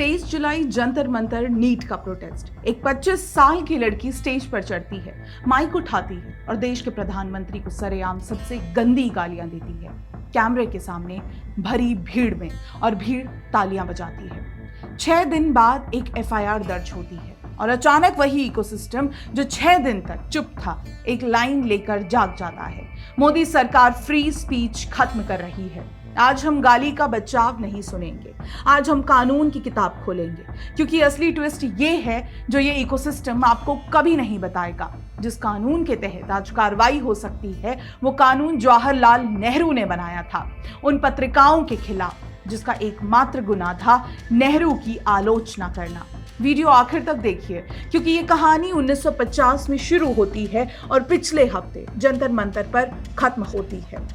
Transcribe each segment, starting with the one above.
23 जुलाई Jantar Mantar NEET का protest. एक 25 साल की लड़की स्टेज पर चढ़ती है, माइक उठाती है और देश के प्रधानमंत्री को सरेआम सबसे गंदी गालियां देती है, कैमरे के सामने भरी भीड़ में, और भीड़ तालियां बजाती है। 6 दिन बाद एक एफआईआर दर्ज होती है और अचानक वही इकोसिस्टम जो 6 दिन तक चुप था, एक लाइन लेकर जाग जाता है। मोदी सरकार फ्री स्पीच खत्म कर रही है। आज हम गाली का बचाव नहीं सुनेंगे, आज हम कानून की किताब खोलेंगे, क्योंकि असली ट्विस्ट ये है जो ये इकोसिस्टम आपको कभी नहीं बताएगा। जिस कानून के तहत आज कार्रवाई हो सकती है, वो कानून जवाहरलाल नेहरू ने बनाया था, उन पत्रिकाओं के खिलाफ जिसका एकमात्र गुनाह था नेहरू की आलोचना करना। वीडियो आखिर तक देखिए, क्योंकि ये कहानी 1950 में शुरू होती है और पिछले हफ्ते जंतर मंतर पर खत्म होती है।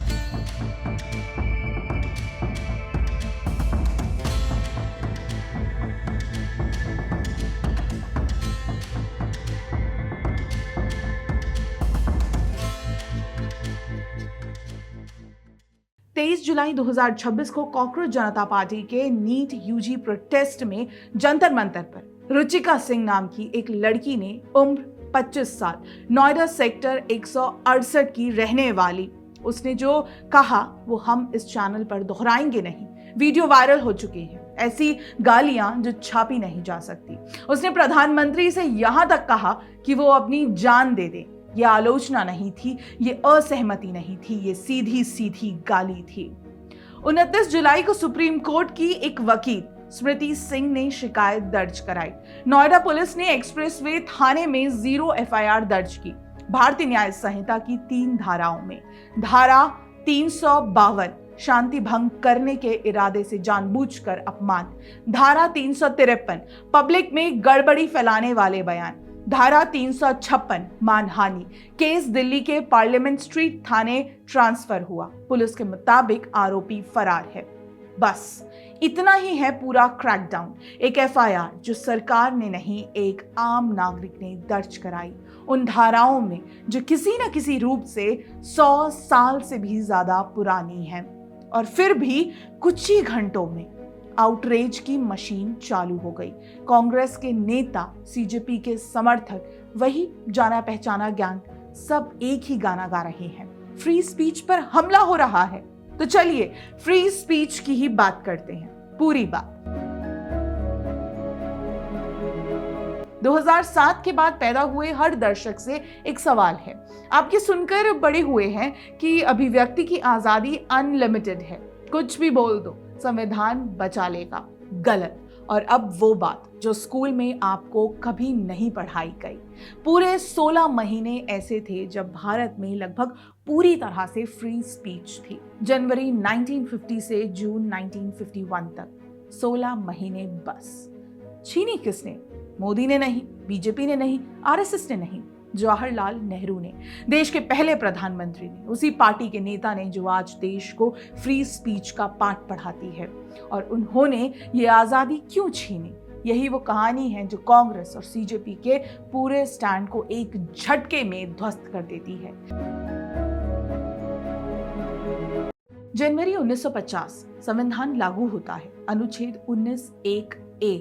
23 जुलाई 2026 को कॉकरोच जनता पार्टी के नीट यूजी प्रोटेस्ट में जंतर मंतर पर रुचिका सिंह नाम की एक लड़की ने उम्र 25 साल, नोएडा सेक्टर 168 की रहने वाली, उसने जो कहा वो हम इस चैनल पर दोहराएंगे नहीं। वीडियो वायरल हो चुकी है, ऐसी गालियां जो छापी नहीं जा सकती। उसने प्रधानमंत्री से यहां तक कहा कि वो अपनी जान दे दे। ये आलोचना नहीं थी, ये असहमति नहीं थी, ये सीधी सीधी गाली थी। 29 जुलाई को सुप्रीम कोर्ट की एक वकील स्मृति सिंह ने शिकायत दर्ज कराई। नोएडा पुलिस ने एक्सप्रेसवे थाने में 0 एफआईआर दर्ज की। भारतीय न्याय संहिता की 3 धाराओं में धारा 352 शांति भंग करने के इरादे से जानबूझकर अपमान, धारा 353 पब्लिक में गड़बड़ी फैलाने वाले बयान, धारा 356 मानहानि। केस दिल्ली के पार्लियामेंट स्ट्रीट थाने ट्रांसफर हुआ। पुलिस के मुताबिक आरोपी फरार है। बस इतना ही है पूरा क्रैकडाउन। एक एफआईआर जो सरकार ने नहीं, एक आम नागरिक ने दर्ज कराई, उन धाराओं में जो किसी न किसी रूप से 100 साल से भी ज्यादा पुरानी है। और फिर भी कुछ ही घंटों में आउटरेज की मशीन चालू हो गई। कांग्रेस के नेता, सीजेपी के समर्थक, वही जाना पहचाना गैंग, सब एक ही गाना गा रहे हैं। फ्री स्पीच पर हमला हो रहा है। तो चलिए फ्री स्पीच की ही बात करते हैं, पूरी बात। 2007 के बाद पैदा हुए हर दर्शक से एक सवाल है। आपके सुनकर बड़े हुए हैं कि अभिव्यक्ति की आजादी अनलिमिटेड है, कुछ भी बोल दो, संविधान बचा लेगा। गलत। और अब वो बात जो स्कूल में आपको कभी नहीं पढ़ाई गई। पूरे 16 महीने ऐसे थे जब भारत में लगभग पूरी तरह से फ्री स्पीच थी। जनवरी 1950 से जून 1951 तक 16 महीने बस। छीनी किसने? मोदी ने नहीं, बीजेपी ने नहीं, आरएसएस ने नहीं, जवाहरलाल नेहरू ने, देश के पहले प्रधानमंत्री ने, उसी पार्टी के नेता ने जो आज देश को फ्री स्पीच का पाठ पढ़ाती है। और उन्होंने ये आजादी क्यों छीनी? यही वो कहानी है जो कांग्रेस और सीजेपी के पूरे स्टैंड को एक झटके में ध्वस्त कर देती है। जनवरी 1950 संविधान लागू होता है। अनुच्छेद 19(1)(a)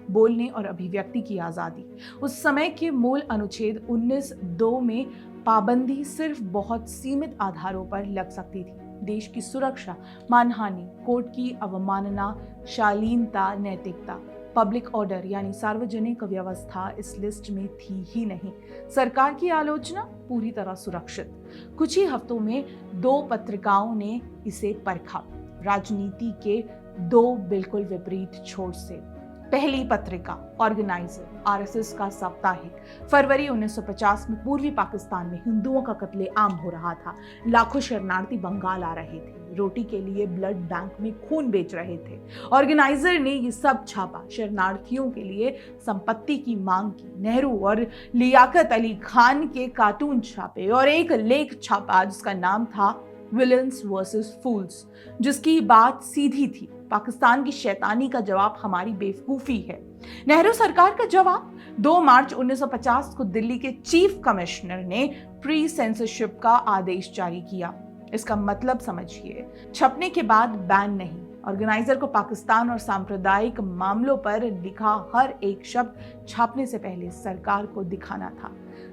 बोलने और अभिव्यक्ति की आजादी। उस समय के मूल अनुच्छेद 19(2) में पाबंदी सिर्फ बहुत सीमित आधारों पर लग सकती थी। देश की सुरक्षा, मानहानि, कोर्ट की अवमानना, शालीनता, नैतिकता, पब्लिक ऑर्डर यानी सार्वजनिक व्यवस्था इस लिस्ट में थी ही नहीं। सरकार की आलोचना पूरी तरह सुरक्षित। कुछ ही हफ्तों में 2 पत्रिकाओं ने इसे परखा, राजनीति के 2 बिल्कुल विपरीत छोर से। पहली पत्रिका ऑर्गेनाइजर, आरएसएस का साप्ताहिक। फरवरी 1950 में पूर्वी पाकिस्तान में हिंदुओं का कत्लेआम हो रहा था। लाखों शरणार्थी बंगाल आ रहे थे, रोटी के लिए ब्लड बैंक में खून बेच रहे थे। ऑर्गेनाइजर ने ये सब छापा, शरणार्थियों के लिए संपत्ति की मांग की, नेहरू और लियाकत अली खान के कार्टून छापे और एक लेख छापा जिसका नाम था विलन्स वर्सेस फूल्स, जिसकी बात सीधी थी, पाकिस्तान की शैतानी का जवाब हमारी बेवकूफी है। नेहरू सरकार का जवाब 2 मार्च 1950 को दिल्ली के चीफ कमिश्नर ने प्री सेंसरशिप का आदेश जारी किया। इसका मतलब समझिए, छपने के बाद बैन नहीं, ऑर्गेनाइजर को पाकिस्तान और सांप्रदायिक मामलों पर लिखा हर एक शब्द छापने से पहले सरकार को दिखाना था।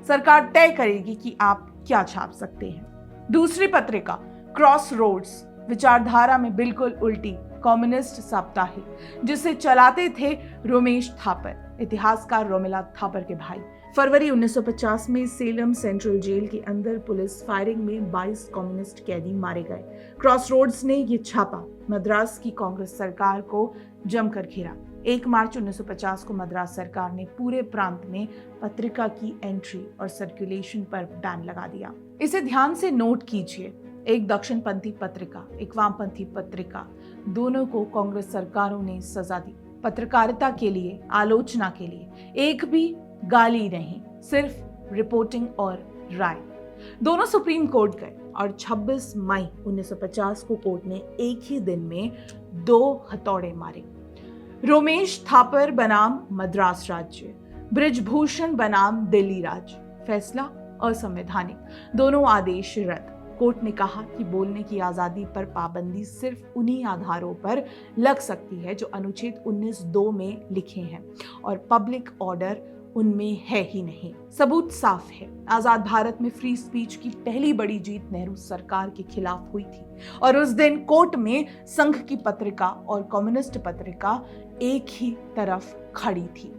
सरकार तय करेगी कि आप क्या छाप सकते हैं। दूसरी पत्रिका क्रॉस रोड्स, विचारधारा में बिल्कुल उल्टी, कम्युनिस्ट साप्ताहिक, जिसे चलाते थे रोमेश थापर, इतिहासकार रोमिला थापर के भाई। फरवरी 1950 में सेलम सेंट्रल जेल के अंदर पुलिस फायरिंग में 22 कम्युनिस्ट कैदी मारे गए। क्रॉस रोड्स ने ये छापा मद्रास की कांग्रेस सरकार को जमकर घेरा। 1 मार्च 1950 को मद्रास सरकार ने पूरे प्रांत में पत्रिका की एंट्री और सर्कुलेशन पर बैन लगा दिया। इसे ध्यान से नोट कीजिए, एक दक्षिणपंथी पत्रिका, एक वामपंथी पत्रिका, दोनों को कांग्रेस सरकारों ने सजा दी। पत्रकारिता के लिए, आलोचना के लिए एक भी गाली नहीं, सिर्फ रिपोर्टिंग और राय। दोनों सुप्रीम कोर्ट गए और 26 मई 1950 को कोर्ट ने एक ही दिन में 2 हथौड़े मारे। रोमेश थापर बनाम मद्रास राज्य, बृजभूषण बनाम दिल्ली राज्य। फैसला असंवैधानिक, दोनों आदेश रद्द। कोर्ट ने कहा कि बोलने की आजादी पर पाबंदी सिर्फ उन्हीं आधारों पर लग सकती है जो अनुच्छेद 19(2) में लिखे हैं और पब्लिक ऑर्डर उनमें है ही नहीं। सबूत साफ है, आजाद भारत में फ्री स्पीच की पहली बड़ी जीत नेहरू सरकार के खिलाफ हुई थी और उस दिन कोर्ट में संघ की पत्रिका और कम्युनिस्ट पत्रिका एक ही तरफ खड़ी थी।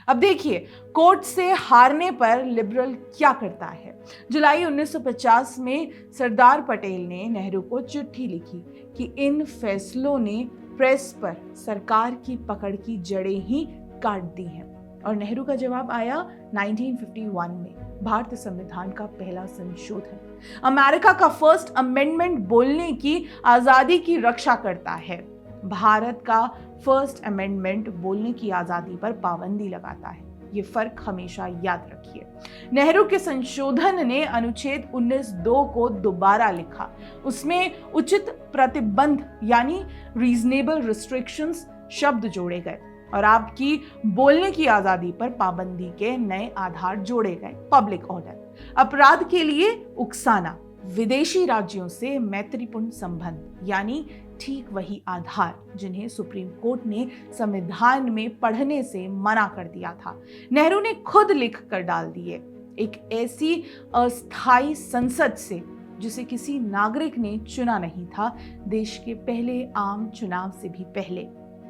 अब देखिए कोर्ट से हारने पर लिबरल क्या करता है। जुलाई 1950 में सरदार पटेल ने नेहरू को चिट्ठी लिखी कि इन फैसलों ने प्रेस पर सरकार की पकड़ की जड़ें ही काट दी हैं। और नेहरू का जवाब आया 1951 में, भारतीय संविधान का पहला संशोधन। अमेरिका का फर्स्ट अमेंडमेंट बोलने की आजादी की रक्षा करता है, भारत का फर्स्ट अमेंडमेंट बोलने की आजादी पर पाबंदी लगाता है। ये फर्क हमेशा याद रखिए। नेहरू के संशोधन ने अनुच्छेद 19(2) को दोबारा लिखा। उसमें उचित प्रतिबंध यानी रीजनेबल रिस्ट्रिक्शंस शब्द जोड़े गए और आपकी बोलने की आजादी पर पाबंदी के नए आधार जोड़े गए। पब्लिक ऑर्डर, अपराध के लिए उकसाना, विदेशी राज्यों से मैत्रीपूर्ण संबंध यानी ठीक वही आधार जिन्हें सुप्रीम कोर्ट ने संविधान में पढ़ने से मना कर दिया था, नेहरू ने खुद लिख कर डाल दिए। एक ऐसी अस्थायी संसद से जिसे किसी नागरिक ने चुना नहीं था, देश के पहले आम चुनाव से भी पहले।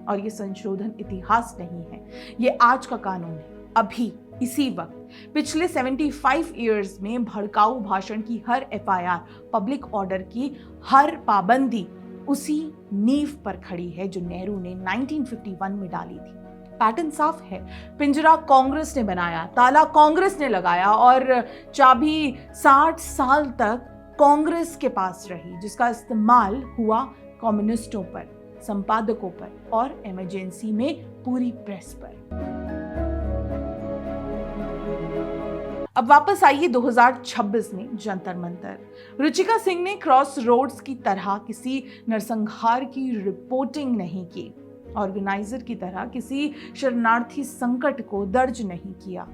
और ये संशोधन इतिहास नहीं है, ये आज का कानून है। अभी इसी वक्त पिछले 75 इयर्स में भड़काऊ भाषण की हर FIR, पब्लिक ऑर्डर की हर पाबंदी उसी नींव पर खड़ी है जो नेहरू ने 1951 में डाली थी। पैटर्न साफ है, पिंजरा कांग्रेस ने बनाया, ताला कांग्रेस ने लगाया और चाबी 60 साल तक कांग्रेस के पास रही, जिसका इस्तेमाल हुआ कम्युनिस्टों पर, संपादकों पर और इमरजेंसी में पूरी प्रेस पर। अब वापस आइए 2026 में जंतर मंतर। रुचिका सिंह ने क्रॉस रोड्स की तरह किसी नरसंहार की रिपोर्टिंग नहीं की, ऑर्गेनाइजर की तरह किसी शरणार्थी संकट को दर्ज नहीं किया।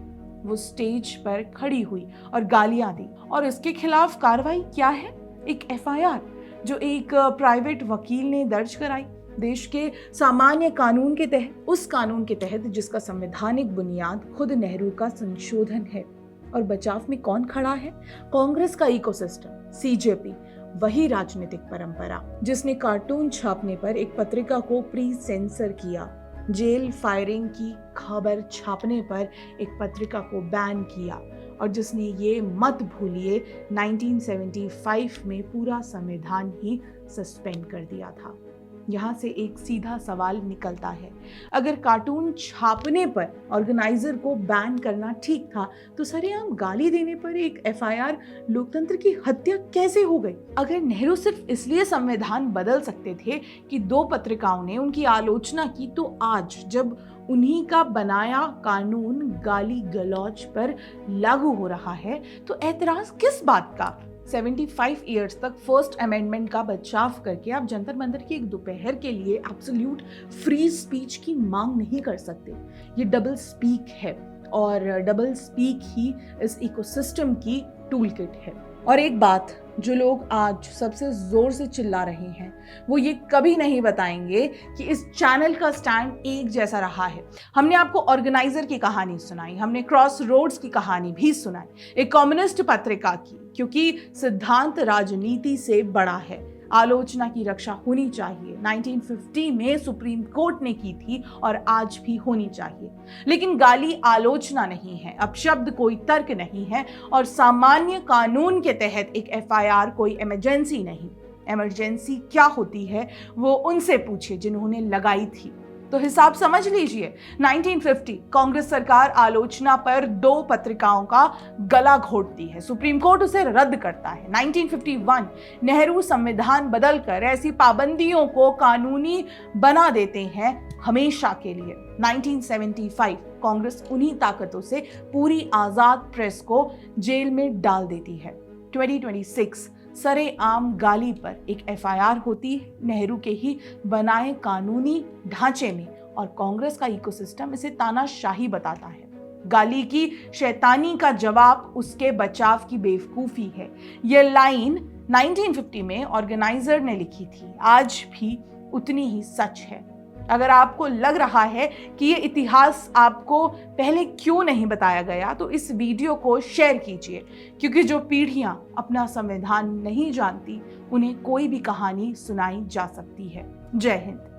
वो स्टेज पर खड़ी हुई और गालियां दी और इसके खिलाफ कार्रवाई क्या है? एक FIR जो एक प्राइवेट वकील ने दर्ज कराई, देश के सामान्य कानून के तहत, उस कानून के तहत जिसका संवैधानिक बुनियाद खुद नेहरू का संशोधन है। और बचाव में कौन खड़ा है? कांग्रेस का इकोसिस्टम, CJP, वही राजनीतिक परंपरा जिसने कार्टून छापने पर एक पत्रिका को प्री सेंसर किया, जेल फायरिंग की खबर छापने पर एक पत्रिका को बैन किया और जिसने ये मत भूलिए 1975 में पूरा संविधान ही सस्पेंड कर दिया था। यहाँ से एक सीधा सवाल निकलता है, अगर कार्टून छापने पर ऑर्गेनाइजर को बैन करना ठीक था तो सरेआम गाली देने पर एक FIR लोकतंत्र की हत्या कैसे हो गई? अगर नेहरू सिर्फ इसलिए संविधान बदल सकते थे कि 2 पत्रिकाओं ने उनकी आलोचना की, तो आज जब उन्हीं का बनाया कानून गाली गलौज पर लागू हो रहा है तो ऐतराज किस बात का? 75 इयर्स तक फर्स्ट अमेंडमेंट का बचाव करके आप जंतर मंतर की एक दोपहर के लिए एब्सोल्यूट फ्री स्पीच की मांग नहीं कर सकते। ये डबल स्पीक है और डबल स्पीक ही इस इकोसिस्टम की टूल किट है। और एक बात जो लोग आज सबसे जोर से चिल्ला रहे हैं वो ये कभी नहीं बताएंगे कि इस चैनल का स्टैंड एक जैसा रहा है। हमने आपको ऑर्गेनाइजर की कहानी सुनाई, हमने क्रॉस रोड्स की कहानी भी सुनाई, एक कम्युनिस्ट पत्रिका की, क्योंकि सिद्धांत राजनीति से बड़ा है। आलोचना की रक्षा होनी चाहिए, 1950 में सुप्रीम कोर्ट ने की थी और आज भी होनी चाहिए। लेकिन गाली आलोचना नहीं है, अपशब्द कोई तर्क नहीं है और सामान्य कानून के तहत एक एफआईआर कोई इमरजेंसी नहीं। इमरजेंसी क्या होती है वो उनसे पूछिए जिन्होंने लगाई थी। तो हिसाब समझ लीजिए, 1950 कांग्रेस सरकार आलोचना पर 2 पत्रिकाओं का गला घोटती है, सुप्रीम कोर्ट उसे रद्द करता है। 1951 नेहरू संविधान बदलकर ऐसी पाबंदियों को कानूनी बना देते हैं हमेशा के लिए। 1975 कांग्रेस उन्हीं ताकतों से पूरी आजाद प्रेस को जेल में डाल देती है। 2026 सरेआम गाली पर एक एफआईआर होती है नेहरू के ही बनाए कानूनी ढांचे में, और कांग्रेस का इकोसिस्टम इसे तानाशाही बताता है। गाली की शैतानी का जवाब उसके बचाव की बेवकूफी है। यह लाइन 1950 में ऑर्गेनाइजर ने लिखी थी, आज भी उतनी ही सच है। अगर आपको लग रहा है कि ये इतिहास आपको पहले क्यों नहीं बताया गया, तो इस वीडियो को शेयर कीजिए, क्योंकि जो पीढ़ियां अपना संविधान नहीं जानती उन्हें कोई भी कहानी सुनाई जा सकती है। जय हिंद।